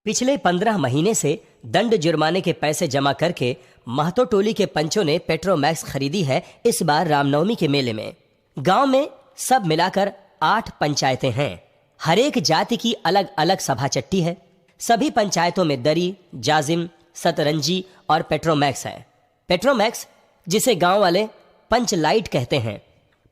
पिछले 15 महीने से दंड जुर्माने के पैसे जमा करके महतो टोली के पंचों ने पेट्रोमैक्स खरीदी है इस बार रामनवमी के मेले में। गांव में सब मिलाकर 8 पंचायतें हैं। हर एक जाति की अलग अलग सभा चट्टी है। सभी पंचायतों में दरी, जाजिम, सतरंजी और पेट्रोमैक्स है। पेट्रोमैक्स जिसे गांव वाले पंच लाइट कहते हैं।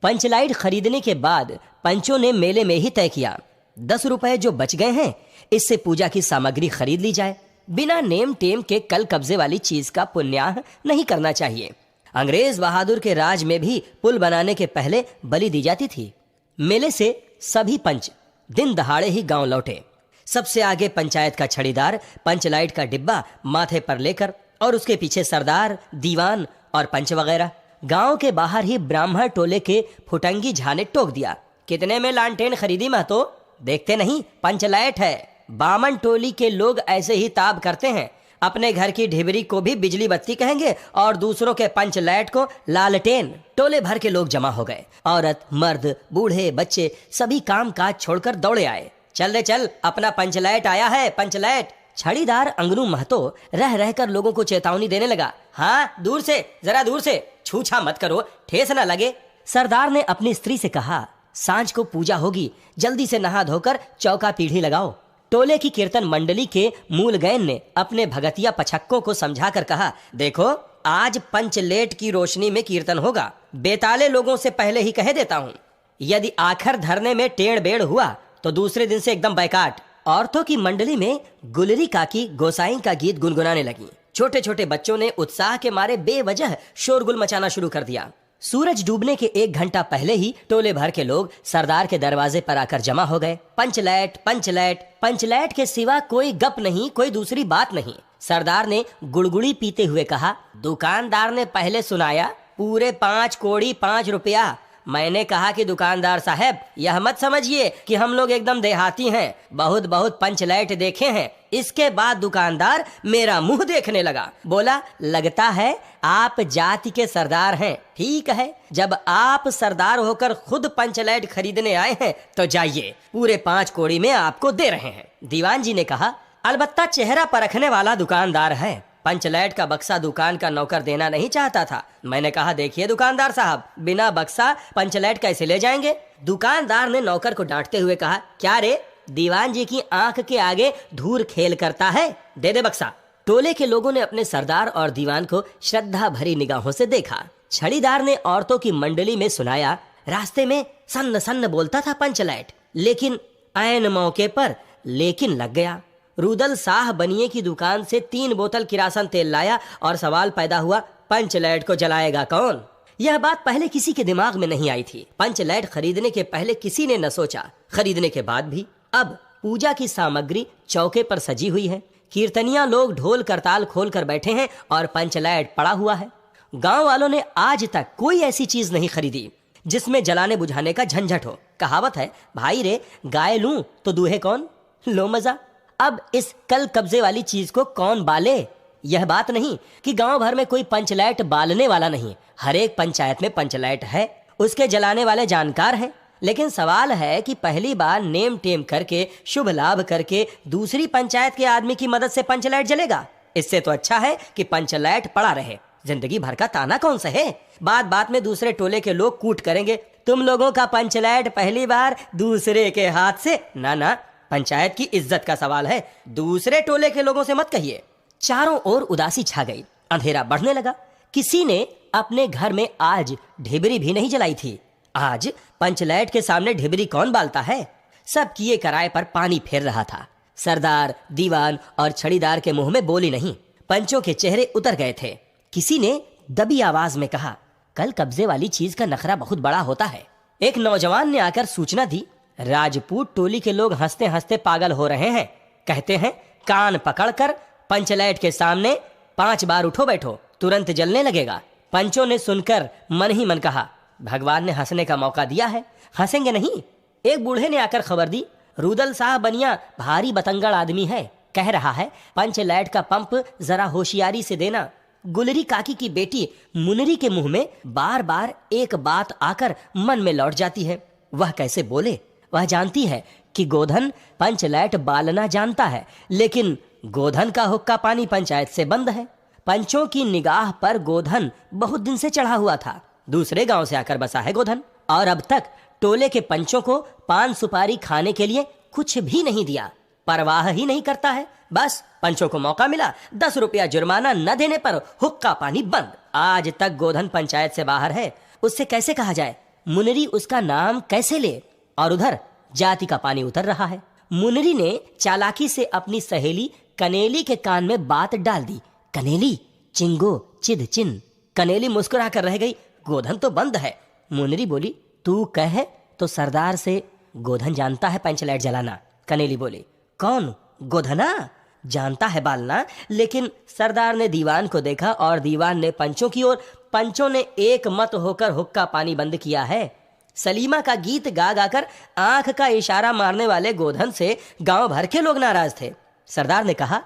पंच लाइट खरीदने के बाद पंचों ने मेले में ही तय किया 10 रुपए जो बच गए हैं इससे पूजा की सामग्री खरीद ली जाए। बिना नेम टेम के कल कब्जे वाली चीज का पुण्याह नहीं करना चाहिए। अंग्रेज बहादुर के राज में भी पुल बनाने के पहले बलि दी जाती थी। मेले से सभी पंच दिन दहाड़े ही गांव लौटे। सबसे आगे पंचायत का छड़ीदार पंचलाइट का डिब्बा माथे पर लेकर और उसके पीछे सरदार, दीवान और पंच वगैरह। गांव के बाहर ही ब्राह्मण टोले के फुटंगी झा ने टोक दिया, कितने में लालटेन खरीदी महतो? देखते नहीं पंचलाइट है। बामन टोली के लोग ऐसे ही ताब करते हैं। अपने घर की ढिबरी को भी बिजली बत्ती कहेंगे और दूसरों के पंच लाइट को लालटेन। टोले भर के लोग जमा हो गए। औरत, मर्द, बूढ़े, बच्चे सभी काम काज छोड़कर दौड़े आए। चल रे चल, अपना पंच लाइट आया है, पंच लाइट। छड़ीदार अंगनू महतो रह रहकर लोगों को चेतावनी देने लगा, हाँ दूर से, जरा दूर से, छूछा मत करो, ठेस न लगे। सरदार ने अपनी स्त्री से कहा, सांझ को पूजा होगी, जल्दी से नहा धोकर चौका पीढ़ी लगाओ। टोले की कीर्तन मंडली के मूल गायन ने अपने भगतिया पछक्कों को समझाकर कहा, देखो आज पंचलेट की रोशनी में कीर्तन होगा। बेताले लोगों से पहले ही कह देता हूँ, यदि आखिर धरने में टेढ़ बेड़ हुआ तो दूसरे दिन से एकदम बैकाट। औरतों की मंडली में गुलरी काकी गोसाई का गीत गुनगुनाने लगी। छोटे छोटे बच्चों ने उत्साह के मारे बेवजह शोरगुल मचाना शुरू कर दिया। सूरज डूबने के 1 घंटा पहले ही टोले भर के लोग सरदार के दरवाजे पर आकर जमा हो गए। पंचलैट, पंचलैट, पंचलैट के सिवा कोई गप नहीं, कोई दूसरी बात नहीं। सरदार ने गुड़गुड़ी पीते हुए कहा, दुकानदार ने पहले सुनाया पूरे 5 कौड़ी 5 रुपया। मैंने कहा कि दुकानदार साहब यह मत समझिए कि हम लोग एकदम देहाती हैं, बहुत बहुत पंचलैट देखे हैं। इसके बाद दुकानदार मेरा मुंह देखने लगा, बोला, लगता है आप जाति के सरदार हैं। ठीक है, जब आप सरदार होकर खुद पंचलैट खरीदने आए हैं तो जाइए, पूरे 5 कौड़ी में आपको दे रहे हैं। दीवान जी ने कहा, अलबत्ता चेहरा परखने वाला दुकानदार है। पंचलैट का बक्सा दुकान का नौकर देना नहीं चाहता था। मैंने कहा, देखिए दुकानदार साहब, बिना बक्सा पंचलैट कैसे ले जाएंगे? दुकानदार ने नौकर को डांटते हुए कहा, क्या रे, दीवान जी की आंख के आगे धूर खेल करता है? दे दे बक्सा। टोले के लोगों ने अपने सरदार और दीवान को श्रद्धा भरी निगाहों से देखा। छड़ीदार ने औरतों की मंडली में सुनाया, रास्ते में सन्न सन्न बोलता था पंचलैट, लेकिन ऐन मौके पर लेकिन लग गया। रुदल शाह बनिए की दुकान से 3 बोतल किरासन तेल लाया और सवाल पैदा हुआ, पंचलैट को जलाएगा कौन? यह बात पहले किसी के दिमाग में नहीं आई थी। पंचलैट खरीदने के पहले किसी ने न सोचा, खरीदने के बाद भी। अब पूजा की सामग्री चौके पर सजी हुई है। कीर्तनिया लोग ढोल करताल खोल कर बैठे हैं और पंचलैट पड़ा हुआ है। गांव वालों ने आज तक कोई ऐसी चीज नहीं खरीदी जिसमें जलाने बुझाने का झंझट हो। कहावत है, भाई रे गाय लूं तो दूहे कौन? लो मजा। अब इस कल कब्जे वाली चीज को कौन बाले? यह बात नहीं कि गांव भर में कोई पंचलैट बालने वाला नहीं। हर एक पंचायत में पंचलैट है, उसके जलाने वाले जानकार हैं। लेकिन सवाल है कि पहली बार नेम टेम करके, शुभ लाभ करके दूसरी पंचायत के आदमी की मदद से पंचलैट जलेगा। इससे तो अच्छा है कि पंचलैट पड़ा रहे, जिंदगी भर का ताना कौन सहे। बात बात में दूसरे टोले के लोग कूट करेंगे, तुम लोगों का पंचलैट पहली बार दूसरे के हाथ से। ना ना, पंचायत की इज्जत का सवाल है, दूसरे टोले के लोगों से मत कहिए। चारों ओर उदासी छा गई। अंधेरा बढ़ने लगा। किसी ने अपने घर में आज ढिबरी भी नहीं जलाई थी। आज पंचलैट के सामने ढिबरी कौन बालता है? सब किए कराए पर पानी फेर रहा था। सरदार, दीवान और छड़ीदार के मुंह में बोली नहीं। पंचों के चेहरे उतर गए थे। किसी ने दबी आवाज में कहा, कल कब्जे वाली चीज का नखरा बहुत बड़ा होता है। एक नौजवान ने आकर सूचना दी, राजपूत टोली के लोग हंसते हंसते पागल हो रहे हैं। कहते हैं, कान पकड़कर पंचलैट के सामने 5 बार उठो बैठो, तुरंत जलने लगेगा। पंचों ने सुनकर मन ही मन कहा, भगवान ने हंसने का मौका दिया है, हंसेंगे नहीं। एक बूढ़े ने आकर खबर दी, रुदल शाह बनिया भारी बतंगड़ आदमी है, कह रहा है पंचलैट का पंप जरा होशियारी से देना। गुलरी काकी की बेटी मुनरी के मुंह में बार बार एक बात आकर मन में लौट जाती है। वह कैसे बोले? वह जानती है कि गोधन पंचलैट बालना जानता है, लेकिन गोधन का हुक्का पानी पंचायत से बंद है। पंचों की निगाह पर गोधन बहुत दिन से चढ़ा हुआ था। दूसरे गांव से आकर बसा है गोधन, और अब तक टोले के पंचों को पान सुपारी खाने के लिए कुछ भी नहीं दिया। परवाह ही नहीं करता है। बस पंचों को मौका मिला, 10 रुपया जुर्माना न देने पर हुक्का पानी बंद। आज तक गोधन पंचायत से बाहर है, उससे कैसे कहा जाए? मुनरी उसका नाम कैसे ले? और उधर जाति का पानी उतर रहा है। मुनरी ने चालाकी से अपनी सहेली कनेली के कान में बात डाल दी। कनेली, चिंगो चिद चिन। कनेली मुस्कुरा कर रह गई। गोधन तो बंद है। मुनरी बोली, तू कहे तो सरदार से गोधन जानता है पंचलैट जलाना। कनेली बोली, कौन? गोधना जानता है बालना, लेकिन सरदार ने दीवान को देखा और दीवान ने पंचों की ओर। पंचों ने एक मत होकर हुक्का पानी बंद किया है। सलीमा का गीत गा गाकर आंख का इशारा मारने वाले गोधन से गांव भर के लोग नाराज थे। सरदार ने कहा,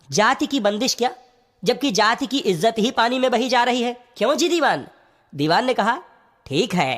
जाति की बंदिश क्या, जबकि जाति की इज्जत ही पानी में बही जा रही है। क्यों जी दीवान? दीवान ने कहा, ठीक है।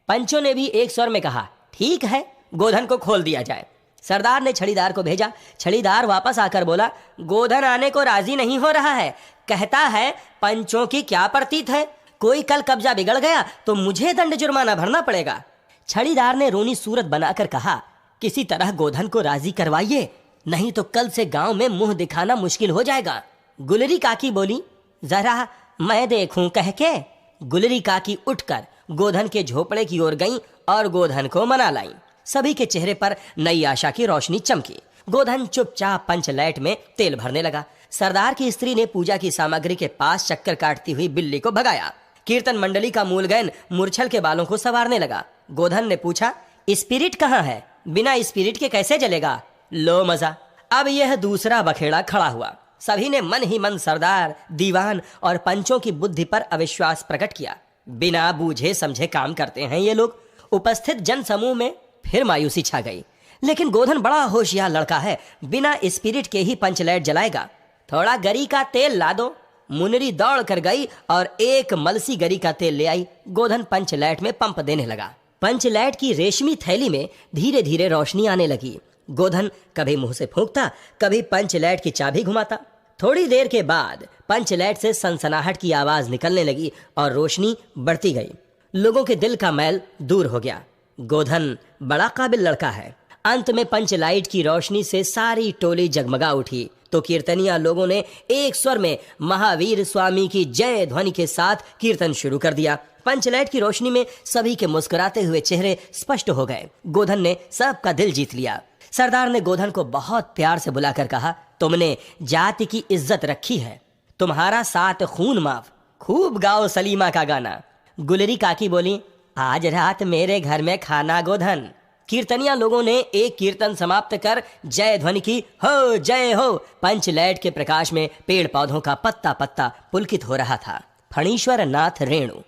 पंचों ने भी एक स्वर में कहा, ठीक है, गोधन को खोल दिया जाए। सरदार ने छड़ीदार को भेजा। छड़ीदार वापस आकर बोला, गोधन आने को राजी नहीं हो रहा है। कहता है पंचों की क्या प्रतीत है, कोई कल कब्जा बिगड़ गया तो मुझे दंड जुर्माना भरना पड़ेगा। छड़ीदार ने रोनी सूरत बनाकर कहा, किसी तरह गोधन को राजी करवाइए, नहीं तो कल से गांव में मुंह दिखाना मुश्किल हो जाएगा। गुलरी काकी बोली, जरा मैं देखूं कह के। गुलरी काकी उठकर गोधन के झोपड़े की ओर गईं और गोधन को मना लाई। सभी के चेहरे पर नई आशा की रोशनी चमकी। गोधन चुपचाप पंचलैट में तेल भरने लगा। सरदार की स्त्री ने पूजा की सामग्री के पास चक्कर काटती हुई बिल्ली को भगाया। कीर्तन मंडली का मूलगैन मूर्छल के बालों को संवारने लगा। गोधन ने पूछा, स्पिरिट कहाँ है? बिना स्पिरिट के कैसे जलेगा? लो मजा। अब यह दूसरा बखेड़ा खड़ा हुआ। सभी ने मन ही मन सरदार, दीवान और पंचों की बुद्धि पर अविश्वास प्रकट किया। बिना बूझे समझे काम करते हैं ये लोग। उपस्थित जन समूह में फिर मायूसी छा गई। लेकिन गोधन बड़ा होशियार लड़का है, बिना स्पिरिट के ही पंचलैट जलाएगा। थोड़ा गरी का तेल ला दो। मुनरी दौड़ कर गई और एक मलसी गरी का तेल ले आई। गोधन पंचलैट में पंप देने लगा। पंचलैट की रेशमी थैली में धीरे धीरे रोशनी आने लगी। गोधन कभी मुंह से फूंकता, कभी पंचलैट की चाबी घुमाता। थोड़ी देर के बाद पंचलैट से सनसनाहट की आवाज निकलने लगी और रोशनी बढ़ती गई। लोगों के दिल का मैल दूर हो गया। गोधन बड़ा काबिल लड़का है। अंत में पंचलाइट की रोशनी से सारी टोली जगमगा उठी तो कीर्तनिया लोगों ने एक स्वर में महावीर स्वामी की जय ध्वनि के साथ कीर्तन शुरू कर दिया। पंचलाइट की रोशनी में सभी के मुस्कुराते हुए चेहरे स्पष्ट हो गए। गोधन ने सबका दिल जीत लिया। सरदार ने गोधन को बहुत प्यार से बुलाकर कहा, तुमने जाति की इज्जत रखी है, तुम्हारा 7 खून माफ। खूब गाओ सलीमा का गाना। गुलरी काकी बोली, आज रात मेरे घर में खाना गोधन। कीर्तनिया लोगों ने एक कीर्तन समाप्त कर जय ध्वनि की, हो जय हो। पंचलैट के प्रकाश में पेड़ पौधों का पत्ता पत्ता पुलकित हो रहा था। फणीश्वर नाथ रेणु।